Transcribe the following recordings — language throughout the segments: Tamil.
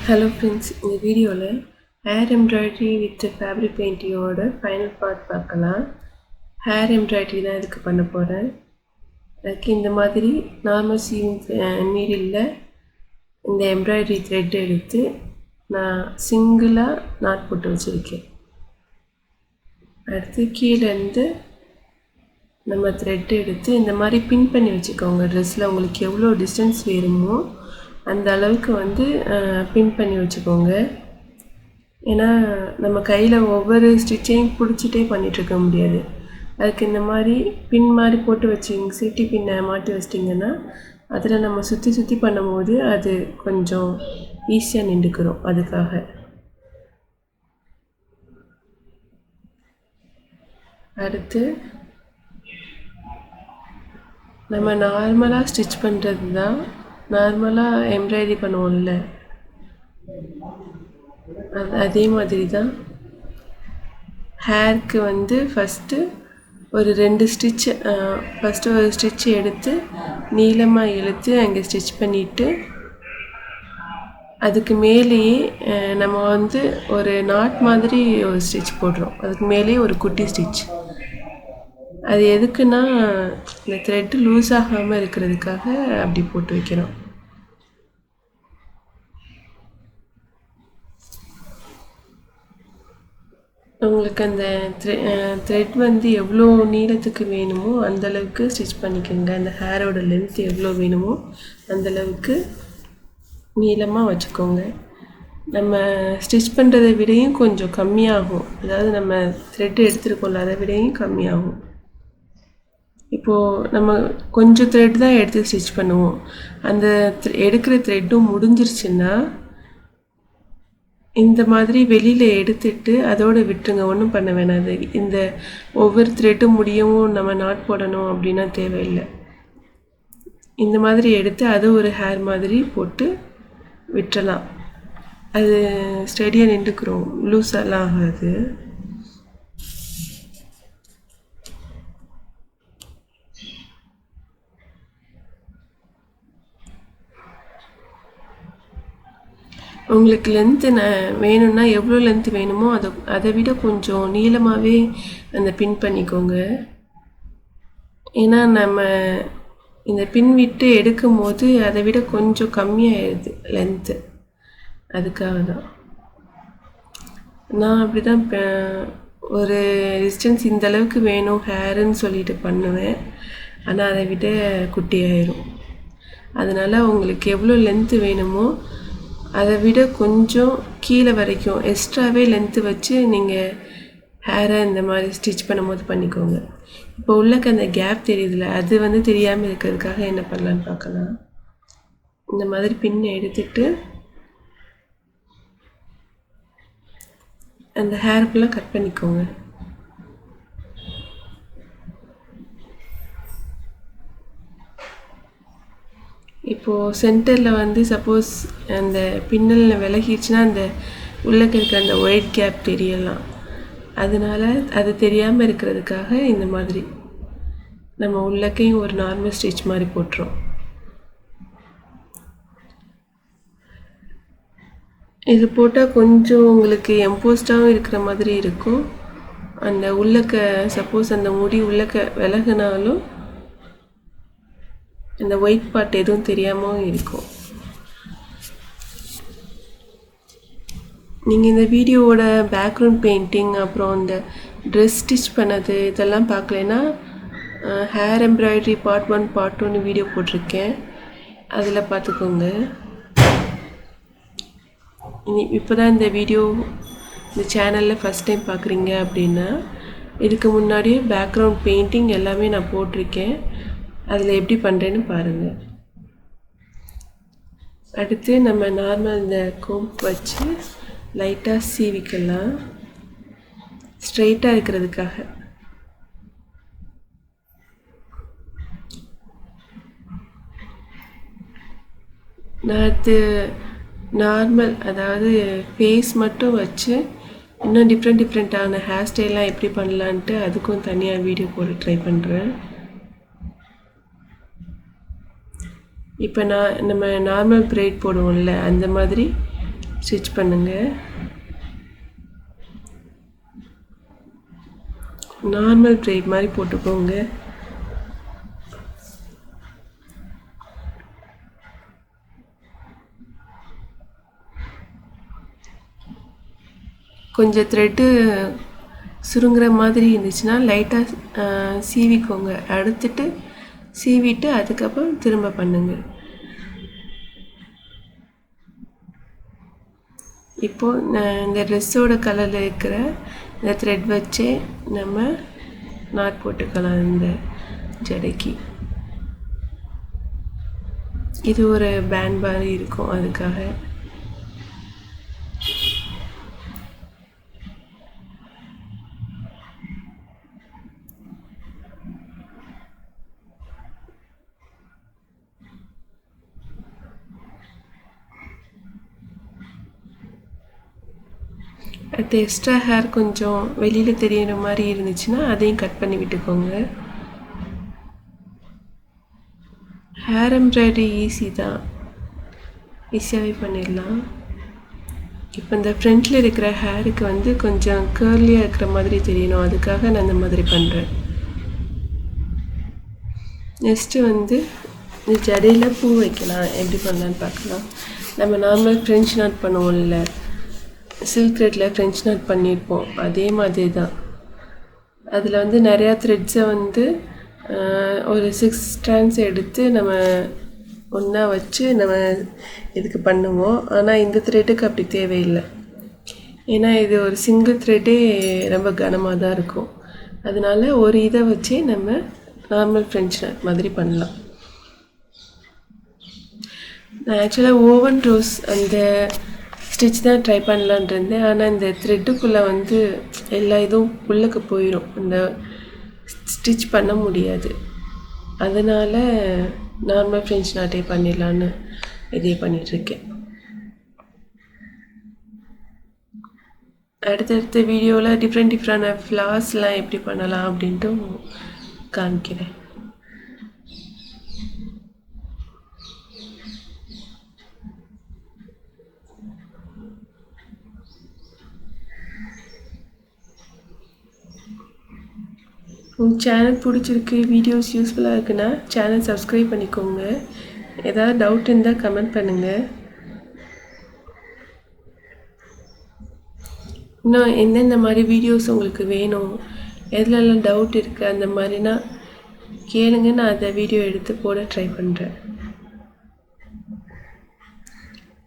ஹலோ ஃப்ரெண்ட்ஸ், இந்த வீடியோவில் ஹேர் எம்ப்ராய்டரி வித் ஃபேப்ரிக் பெயிண்டிங்கோட ஃபைனல் பார்ட் பார்க்கலாம். ஹேர் எம்ப்ராய்டரி தான் இதுக்கு பண்ண போகிறேன். அதுக்கு இந்த மாதிரி நார்மல் சீவிங் நீடிலில் இந்த எம்ப்ராய்டரி த்ரெட் எடுத்து நான் சிங்கிளாக நாட் போட்டு வச்சுருக்கேன். அடுத்து கீழேருந்து நம்ம த்ரெட் எடுத்து இந்த மாதிரி பின் பண்ணி வச்சுக்கோங்க. ட்ரெஸ்ஸில் உங்களுக்கு எவ்வளோ டிஸ்டன்ஸ் வேணுமோ அந்த அளவுக்கு பின் பண்ணி வச்சுக்கோங்க. ஏன்னா நம்ம கையில் ஒவ்வொரு ஸ்டிச்சையும் பிடிச்சிட்டே பண்ணிகிட்ருக்க முடியாது. அதுக்கு இந்த மாதிரி பின் மாதிரி போட்டு வச்சிங்க, சேஃப்டி பின்னை மாட்டி வச்சிட்டிங்கன்னா அதில் நம்ம சுற்றி சுற்றி பண்ணும்போது அது கொஞ்சம் ஈஸியாக நின்றுக்கிறோம். அதுக்காக அடுத்து நம்ம நார்மலாக ஸ்டிச் பண்ணுறது தான், நார்மலாக எம்ப்ராய்டரி பண்ணுவோம்ல, அதே மாதிரி தான் ஹேருக்கு ஃபஸ்ட்டு ஒரு 2 ஸ்டிச்சு, ஃபஸ்ட்டு ஒரு ஸ்டிச் எடுத்து நீளமாக இழுத்து அங்கே ஸ்டிச் பண்ணிவிட்டு அதுக்கு மேலேயே நம்ம ஒரு நாட் மாதிரி ஒரு ஸ்டிச் போடுறோம். அதுக்கு மேலேயே ஒரு குட்டி ஸ்டிச். அது எதுக்குன்னா இந்த த்ரெட்டு லூஸ் ஆகாமல் இருக்கிறதுக்காக அப்படி போட்டு வைக்கிறோம். உங்களுக்கு அந்த த்ரெட் எவ்வளோ நீளத்துக்கு வேணுமோ அந்தளவுக்கு ஸ்டிச் பண்ணிக்கோங்க. அந்த ஹேரோட லென்த் எவ்வளோ வேணுமோ அந்தளவுக்கு நீளமாக வச்சுக்கோங்க. நம்ம ஸ்டிச் பண்ணுறதை விடையும் கொஞ்சம் கம்மியாகும். அதாவது நம்ம த்ரெட் எடுத்துருக்கோம்ல, அதை விடையும் கம்மியாகும். இப்போது நம்ம கொஞ்சம் த்ரெட் தான் எடுத்து ஸ்டிச் பண்ணுவோம். அந்த எடுக்கிற த்ரெட்டும் முடிஞ்சிருச்சுன்னா இந்த மாதிரி வெளியில் எடுத்துட்டு அதோடு விட்டுருங்க. ஒன்றும் பண்ண வேணாம். அது இந்த ஒவ்வொரு த்ரெட்டும் முடியவும் நம்ம நாட் போடணும் அப்படின்னா தேவையில்லை. இந்த மாதிரி எடுத்து அதை ஒரு ஹேர் மாதிரி போட்டு விட்டுறலாம். அது ஸ்டெடியாக நின்றுக்கிறோம், லூஸெல்லாம் ஆகாது. உங்களுக்கு லென்த்து வேணும்னா எவ்வளோ லென்த்து வேணுமோ அதை விட கொஞ்சம் நீளமாகவே அந்த பின் பண்ணிக்கோங்க. ஏன்னா நம்ம இந்த பின் விட்டு எடுக்கும் போது அதை விட கொஞ்சம் கம்மியாகிடுது லென்த்து. அதுக்காக தான் நான் அப்படி தான் ஒரு டிஸ்டன்ஸ் இந்த அளவுக்கு வேணும் ஹேருன்னு சொல்லிட்டு பண்ணுவேன். ஆனால் அதை விட குட்டியாயிரும். அதனால் உங்களுக்கு எவ்வளோ லென்த்து வேணுமோ அதை விட கொஞ்சம் கீழே வரைக்கும் எக்ஸ்ட்ராவே லென்த்து வச்சு நீங்கள் ஹேரை இந்த மாதிரி ஸ்டிச் பண்ணும்போது பண்ணிக்கோங்க. இப்போ உள்ளக்க அந்த கேப் தெரியுதுல, அது தெரியாமல் இருக்கிறதுக்காக என்ன பண்ணலான்னு பார்க்கலாம். இந்த மாதிரி பின்னை எடுத்துட்டு அந்த ஹேர் ஃபுல்லாக கட் பண்ணிக்கோங்க. இப்போது சென்டரில் சப்போஸ் அந்த பின்னலில் விலகிடுச்சுன்னா அந்த உள்ளக்க இருக்கிற அந்த ஒயிட் கேப் தெரியலாம். அதனால் அது தெரியாமல் இருக்கிறதுக்காக இந்த மாதிரி நம்ம உள்ளக்கையும் ஒரு நார்மல் ஸ்டிச் மாதிரி போட்டுரும். இது போட்டால் கொஞ்சம் உங்களுக்கு எம்போஸ்டாகவும் இருக்கிற மாதிரி இருக்கும். அந்த உள்ளக்க சப்போஸ் அந்த முடி உள்ளக்க விலகுனாலும் இந்த ஒயிட் பார்ட் எதுவும் தெரியாமல் இருக்கும். நீங்கள் இந்த வீடியோவோட பேக்ரவுண்ட் பெயிண்டிங் அப்புறம் இந்த ட்ரெஸ் ஸ்டிச் பண்ணது இதெல்லாம் பார்க்கலைன்னா hair embroidery part 1 part 2 video போட்டிருக்கேன், அதில் பார்த்துக்கோங்க. இப்போ தான் இந்த வீடியோ இந்த சேனலில் ஃபஸ்ட் டைம் பார்க்குறீங்க அப்படின்னா இதுக்கு முன்னாடியே பேக்ரவுண்ட் பெயிண்டிங் எல்லாமே நான் போட்டிருக்கேன், அதில் எப்படி பண்ணுறேன்னு பாருங்கள். அடுத்து நம்ம நார்மல் இந்த கோம்ப் வச்சு லைட்டாக சீவிக்கலாம், ஸ்ட்ரெயிட்டாக இருக்கிறதுக்காக. நான் நார்மல், அதாவது ஃபேஸ் மட்டும் வச்சு இன்னும் டிஃப்ரெண்ட்டான ஹேர் ஸ்டைல்லாம் எப்படி பண்ணலான்ட்டு அதுக்கும் தனியாக வீடியோ போட்டு ட்ரை பண்ணுறேன். இப்போ நம்ம நார்மல் பிரைட் போடுவோம்ல, அந்த மாதிரி ஸ்டிச் பண்ணுங்கள். நார்மல் ப்ரைட் மாதிரி போட்டுக்கோங்க. கொஞ்சம் த்ரெட்டு சுருங்குற மாதிரி இருந்துச்சுன்னா லைட்டாக சீவிக்கோங்க. அடுத்துட்டு சீவிட்டு அதுக்கப்புறம் திரும்ப பண்ணுங்கள். இப்போது இந்த ட்ரெஸ்ஸோட கலரில் இருக்கிற இந்த த்ரெட் வச்சே நம்ம நாட் போட்டுக்கலாம். இந்த ஜடைக்கு இது ஒரு பேண்ட் மாதிரி இருக்கும், அதுக்காக. அடுத்து எக்ஸ்ட்ரா ஹேர் கொஞ்சம் வெளியில் தெரியிற மாதிரி இருந்துச்சுன்னா அதையும் கட் பண்ணி விட்டுக்கோங்க. ஹேர் எம்ப்ராய்டரி ஈஸி தான், ஈஸியாகவே பண்ணிடலாம். இப்போ இந்த ஃப்ரண்ட்டில் இருக்கிற ஹேருக்கு வந்து கொஞ்சம் கேர்லியாக இருக்கிற மாதிரி தெரியணும், அதுக்காக நான் இந்த மாதிரி பண்ணுறேன். நெக்ஸ்ட்டு வந்து இந்த ஜடையில் பூ வைக்கலாம். எப்படி பண்ணலான்னு பார்க்கலாம். நம்ம நார்மல் ஃப்ரெஞ்ச் நாட் பண்ணுவோம்ல, சில்க் த்ரெட்டில் ஃப்ரெஞ்ச் நாட் பண்ணியிருப்போம், அதே மாதிரி தான். அதில் வந்து நிறையா த்ரெட்ஸை வந்து ஒரு 6 ஸ்ட்ராண்ட்ஸ் எடுத்து நம்ம ஒன்றா வச்சு நம்ம இதுக்கு பண்ணுவோம். ஆனால் இந்த த்ரெட்டுக்கு அப்படி தேவையில்லை, ஏன்னா இது ஒரு சிங்கிள் த்ரெட்டே ரொம்ப கனமாக தான் இருக்கும். அதனால ஒரு இதை வச்சே நம்ம நார்மல் ஃப்ரெஞ்ச் நாட் மாதிரி பண்ணலாம். நான் ஆக்சுவலாக ஓவன் ரோஸ் அந்த ஸ்டிச் தான் ட்ரை பண்ணலான் இருந்தேன். ஆனால் இந்த த்ரெட்டுக்குள்ளே வந்து எல்லா இதுவும் உள்ளுக்கு போயிடும், இந்த ஸ்டிச் பண்ண முடியாது. அதனால் நார்மல் ஃப்ரெஞ்ச் நாட்டே பண்ணிடலான்னு இதே பண்ணிகிட்ருக்கேன். அடுத்தடுத்த வீடியோவில் டிஃப்ரெண்ட் ஃப்ளார்ஸ்லாம் எப்படி பண்ணலாம் அப்படின்ட்டு காமிக்கிறேன். உங்கள் சேனல் பிடிச்சிருக்கு, வீடியோஸ் யூஸ்ஃபுல்லாக இருக்குன்னா சேனல் சப்ஸ்கிரைப் பண்ணிக்கோங்க. ஏதாவது டவுட் இருந்தால் கமெண்ட் பண்ணுங்கள். இன்னும் எந்தெந்த மாதிரி வீடியோஸ் உங்களுக்கு வேணும், எதுலெல்லாம் டவுட் இருக்குது அந்த மாதிரினா கேளுங்க, நான் அதை வீடியோ எடுத்து போட ட்ரை பண்ணுறேன்.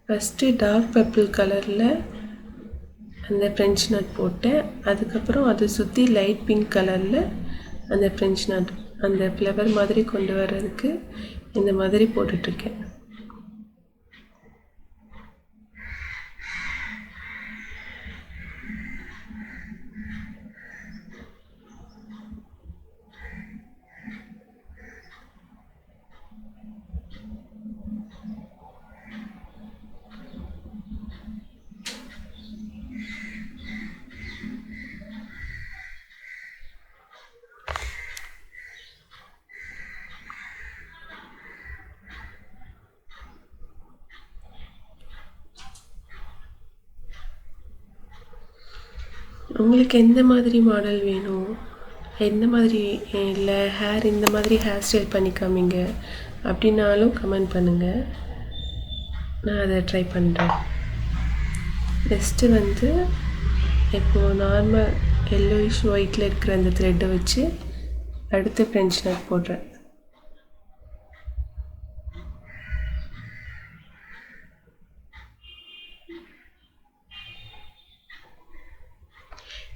ஃபஸ்ட்டு டார்க் பர்பிள் கலரில் அந்த ஃப்ரெஞ்ச் நாட் போட்டேன். அதுக்கப்புறம் அதை சுற்றி லைட் பிங்க் கலரில் அந்த ஃப்ரெஞ்ச் நாட் அந்த ஃப்ளவர் மாதிரி கொண்டு வர்றதுக்கு இந்த மாதிரி போட்டுட்ருக்கேன். உங்களுக்கு எந்த மாதிரி மாடல் வேணும், எந்த மாதிரி இல்லை ஹேர் இந்த மாதிரி ஹேர் ஸ்டைல் பண்ணி காமிங்க அப்படின்னாலும் கமெண்ட் பண்ணுங்கள், நான் அதை ட்ரை பண்ணுறேன். நெக்ஸ்ட்டு வந்து இப்போது நார்மல் எல்லோயிஷ் ஒயிட்டில் இருக்கிற அந்த த்ரெட்டை வச்சு அடுத்து ஃப்ரெஞ்ச் நாட் போடுறேன்.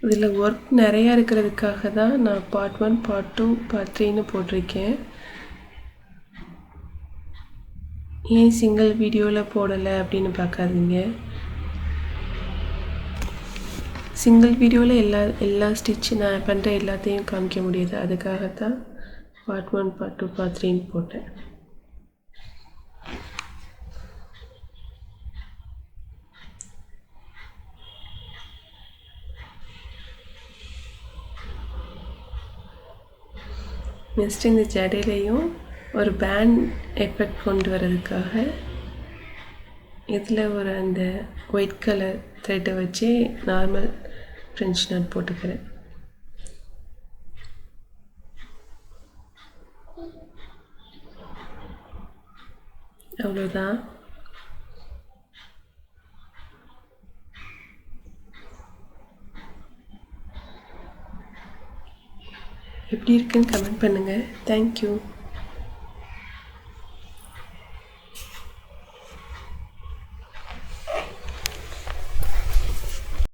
இதில் ஒர்க் நிறையா இருக்கிறதுக்காக தான் நான் பார்ட் 1 பார்ட் 2 பார்ட் 3ன்னு போட்டிருக்கேன். ஏன் சிங்கிள் வீடியோவில் போடலை அப்படின்னு பார்க்காதீங்க. சிங்கிள் வீடியோவில் எல்லா ஸ்டிச்சு நான் பண்ணுற எல்லாத்தையும் காமிக்க முடியாது, அதுக்காகத்தான் பார்ட் 1 பார்ட் 2 பார்ட் 3ன்னு போட்டேன். நெக்ஸ்ட் இந்த ஜடையிலையும் ஒரு பேண்ட் எஃபெக்ட் கொண்டு வர்றதுக்காக இதில் ஒரு அந்த ஒயிட் கலர் த்ரெட்டை வச்சு நார்மல் ஃப்ரெஞ்ச் நாட் போட்டுக்கிறேன். அவ்வளோதான். எப்படி இருக்குன்னு கமெண்ட் பண்ணுங்கள். தேங்க்யூ.